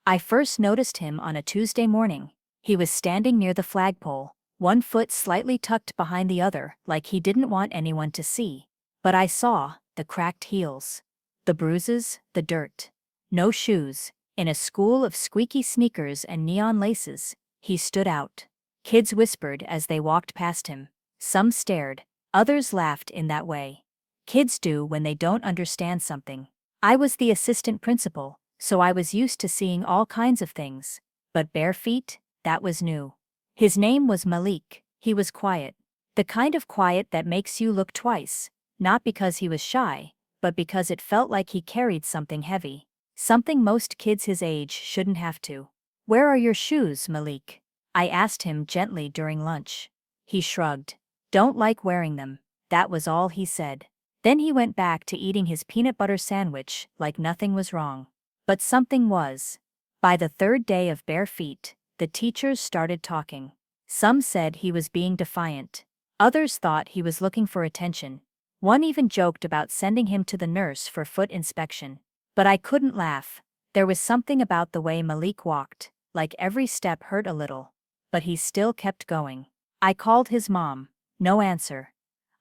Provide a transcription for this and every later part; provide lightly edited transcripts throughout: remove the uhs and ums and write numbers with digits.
I first noticed him on a Tuesday morning. He was standing near the flagpole, one foot slightly tucked behind the other, like he didn't want anyone to see. But I saw the cracked heels, the bruises, the dirt. No shoes. In a school of squeaky sneakers and neon laces, he stood out. Kids whispered as they walked past him. Some stared, others laughed in that way. Kids do when they don't understand something. I was the assistant principal, so I was used to seeing all kinds of things. But bare feet, that was new. His name was Malik. He was quiet. The kind of quiet that makes you look twice, not because he was shy, but because it felt like he carried something heavy. Something most kids his age shouldn't have to. "Where are your shoes, Malik?" I asked him gently during lunch. He shrugged. "Don't like wearing them." That was all he said. Then he went back to eating his peanut butter sandwich like nothing was wrong. But something was. By the third day of bare feet, the teachers started talking. Some said he was being defiant. Others thought he was looking for attention. One even joked about sending him to the nurse for foot inspection. But I couldn't laugh. There was something about the way Malik walked, like every step hurt a little. But he still kept going. I called his mom. No answer.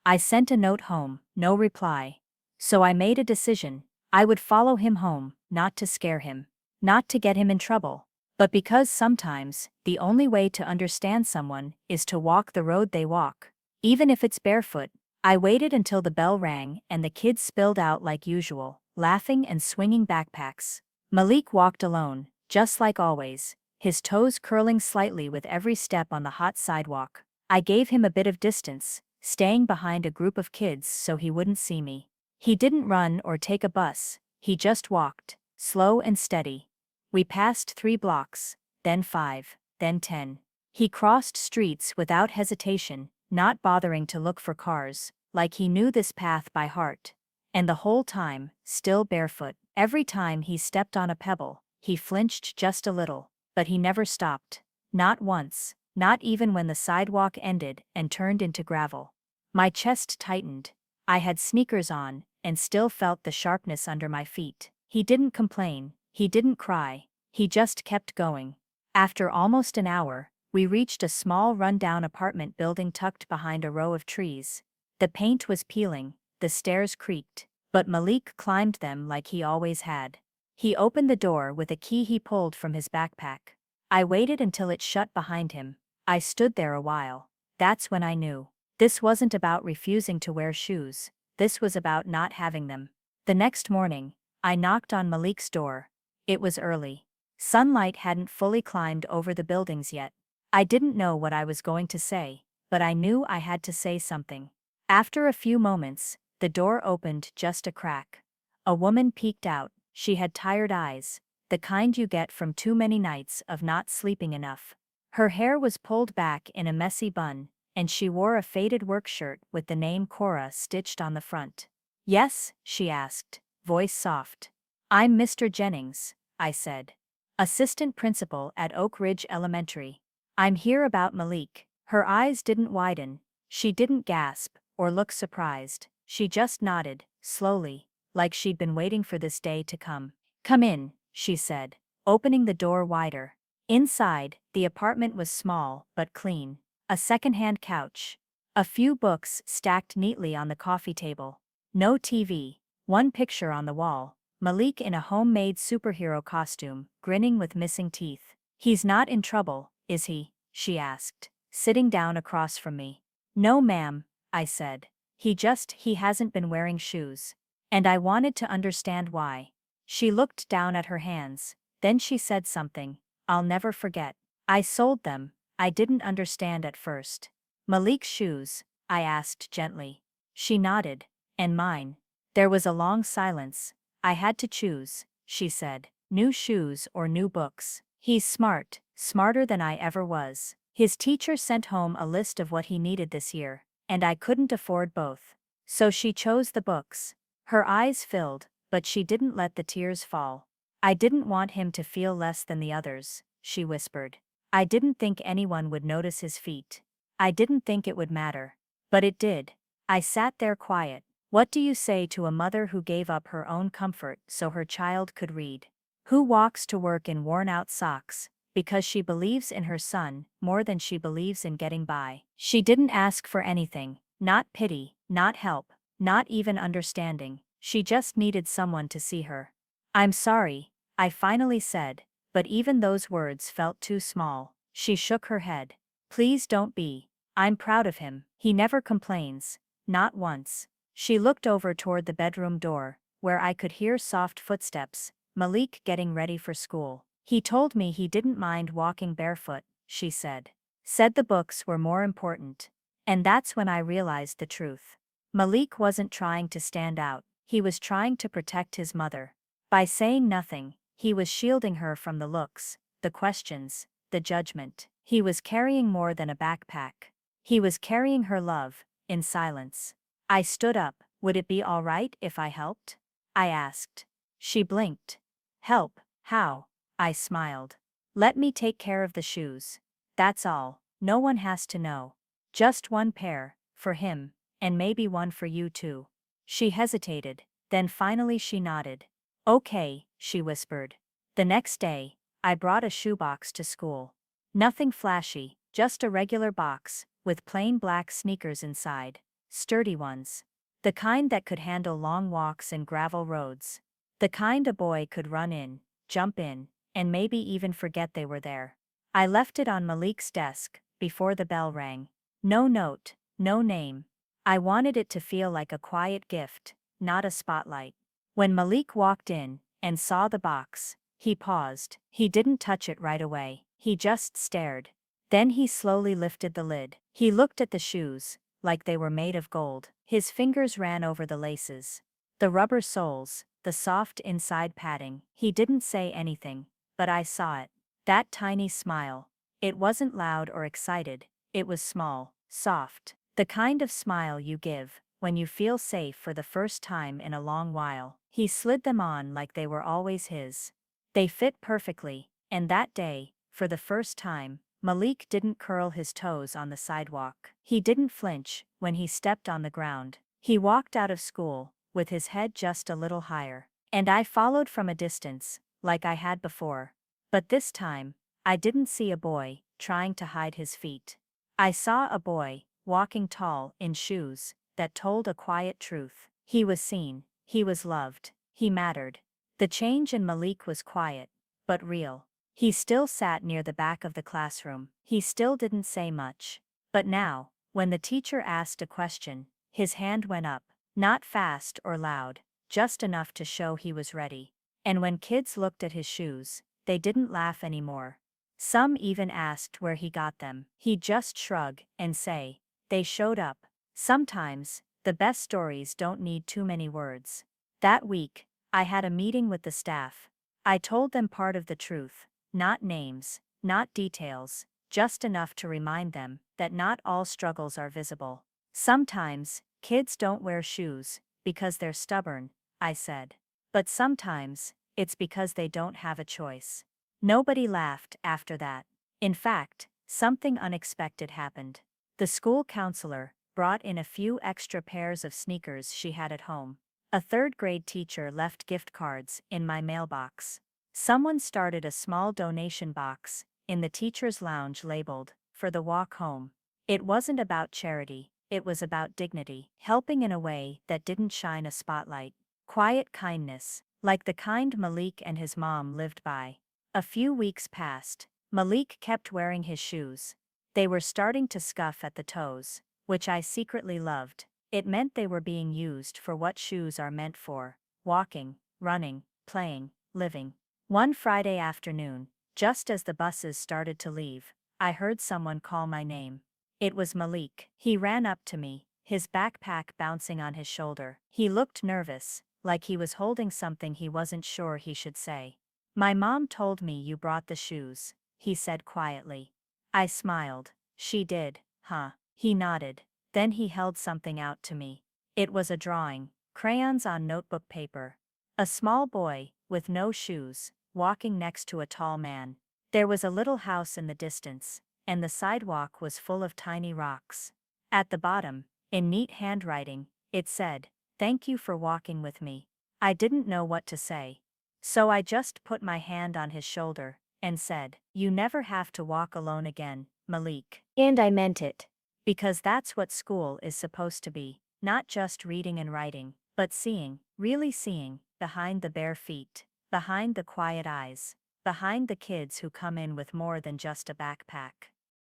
I sent a note home, no reply. So I made a decision. I would follow him home, not to scare him, not to get him in trouble, but because sometimes the only way to understand someone is to walk the road they walk, even if it's barefoot. I waited until the bell rang and the kids spilled out like usual, laughing and swinging backpacks. Malik walked alone, just like always, his toes curling slightly with every step on the hot sidewalk. I gave him a bit of distance, staying behind a group of kids so he wouldn't see me. He didn't run or take a bus, he just walked, slow and steady. We passed 3 blocks, then 5, then 10. He crossed streets without hesitation, not bothering to look for cars, like he knew this path by heart. And the whole time, still barefoot. Every time he stepped on a pebble, he flinched just a little, but he never stopped. Not once, not even when the sidewalk ended and turned into gravel. My chest tightened. I had sneakers on, and still felt the sharpness under my feet. He didn't complain, he didn't cry, he just kept going. After almost an hour, we reached a small run-down apartment building tucked behind a row of trees. The paint was peeling, the stairs creaked, but Malik climbed them like he always had. He opened the door with a key he pulled from his backpack. I waited until it shut behind him. I stood there a while. That's when I knew. This wasn't about refusing to wear shoes. This was about not having them. The next morning, I knocked on Malik's door. It was early. Sunlight hadn't fully climbed over the buildings yet. I didn't know what I was going to say, but I knew I had to say something. After a few moments, the door opened just a crack. A woman peeked out. She had tired eyes, the kind you get from too many nights of not sleeping enough. Her hair was pulled back in a messy bun, and she wore a faded work shirt with the name Cora stitched on the front. "Yes?" she asked, voice soft. "I'm Mr. Jennings," I said. "Assistant principal at Oak Ridge Elementary. I'm here about Malik." Her eyes didn't widen. She didn't gasp or look surprised. She just nodded, slowly, like she'd been waiting for this day to come. "Come in," she said, opening the door wider. Inside, the apartment was small but clean. A second-hand couch. A few books stacked neatly on the coffee table. No TV. One picture on the wall. Malik in a homemade superhero costume, grinning with missing teeth. "He's not in trouble, is he?" she asked, sitting down across from me. "No ma'am," I said. He hasn't been wearing shoes." And I wanted to understand why. She looked down at her hands. Then she said something I'll never forget. "I sold them." I didn't understand at first. "Malik's shoes?" I asked gently. She nodded. "And mine." There was a long silence. "I had to choose," she said. "New shoes or new books. He's smart, smarter than I ever was. His teacher sent home a list of what he needed this year, and I couldn't afford both. So she chose the books." Her eyes filled, but she didn't let the tears fall. "I didn't want him to feel less than the others," she whispered. "I didn't think anyone would notice his feet. I didn't think it would matter. But it did." I sat there quiet. What do you say to a mother who gave up her own comfort so her child could read? Who walks to work in worn-out socks, because she believes in her son more than she believes in getting by. She didn't ask for anything, not pity, not help, not even understanding. She just needed someone to see her. "I'm sorry," I finally said, but even those words felt too small. She shook her head. "Please don't be. I'm proud of him. He never complains. Not once." She looked over toward the bedroom door, where I could hear soft footsteps, Malik getting ready for school. "He told me he didn't mind walking barefoot," she said. Said the books were more important. And that's when I realized the truth. Malik wasn't trying to stand out, he was trying to protect his mother. By saying nothing, he was shielding her from the looks, the questions, the judgment. He was carrying more than a backpack. He was carrying her love, in silence. I stood up. "Would it be all right if I helped?" I asked. She blinked. "Help? How?" I smiled. "Let me take care of the shoes. That's all. No one has to know. Just one pair, for him, and maybe one for you too." She hesitated, then finally she nodded. "Okay," she whispered. The next day, I brought a shoebox to school. Nothing flashy, just a regular box, with plain black sneakers inside. Sturdy ones. The kind that could handle long walks and gravel roads. The kind a boy could run in, jump in, and maybe even forget they were there. I left it on Malik's desk, before the bell rang. No note, no name. I wanted it to feel like a quiet gift, not a spotlight. When Malik walked in, and saw the box, he paused. He didn't touch it right away, he just stared. Then he slowly lifted the lid. He looked at the shoes, like they were made of gold. His fingers ran over the laces. The rubber soles, the soft inside padding. He didn't say anything, but I saw it. That tiny smile. It wasn't loud or excited, it was small, soft. The kind of smile you give when you feel safe for the first time in a long while. He slid them on like they were always his. They fit perfectly, and that day, for the first time, Malik didn't curl his toes on the sidewalk. He didn't flinch when he stepped on the ground. He walked out of school, with his head just a little higher. And I followed from a distance, like I had before. But this time, I didn't see a boy trying to hide his feet. I saw a boy walking tall in shoes that told a quiet truth. He was seen, he was loved, he mattered. The change in Malik was quiet, but real. He still sat near the back of the classroom. He still didn't say much. But now, when the teacher asked a question, his hand went up, not fast or loud, just enough to show he was ready. And when kids looked at his shoes, they didn't laugh anymore. Some even asked where he got them. He'd just shrug and say, "They showed up." Sometimes, the best stories don't need too many words. That week, I had a meeting with the staff. I told them part of the truth, not names, not details, just enough to remind them that not all struggles are visible. Sometimes, kids don't wear shoes because they're stubborn, I said. But sometimes, it's because they don't have a choice. Nobody laughed after that. In fact, something unexpected happened. The school counselor brought in a few extra pairs of sneakers she had at home. A third-grade teacher left gift cards in my mailbox. Someone started a small donation box in the teacher's lounge labeled, "For the walk home." It wasn't about charity, it was about dignity, helping in a way that didn't shine a spotlight. Quiet kindness, like the kind Malik and his mom lived by. A few weeks passed. Malik kept wearing his shoes. They were starting to scuff at the toes, which I secretly loved. It meant they were being used for what shoes are meant for: walking, running, playing, living. One Friday afternoon, just as the buses started to leave, I heard someone call my name. It was Malik. He ran up to me, his backpack bouncing on his shoulder. He looked nervous, like he was holding something he wasn't sure he should say. "My mom told me you brought the shoes," he said quietly. I smiled. "She did, huh?" He nodded. Then he held something out to me. It was a drawing, crayons on notebook paper. A small boy, with no shoes, walking next to a tall man. There was a little house in the distance, and the sidewalk was full of tiny rocks. At the bottom, in neat handwriting, it said, "Thank you for walking with me." I didn't know what to say. So I just put my hand on his shoulder and said, "You never have to walk alone again, Malik." And I meant it. Because that's what school is supposed to be, not just reading and writing, but seeing, really seeing, behind the bare feet, behind the quiet eyes, behind the kids who come in with more than just a backpack.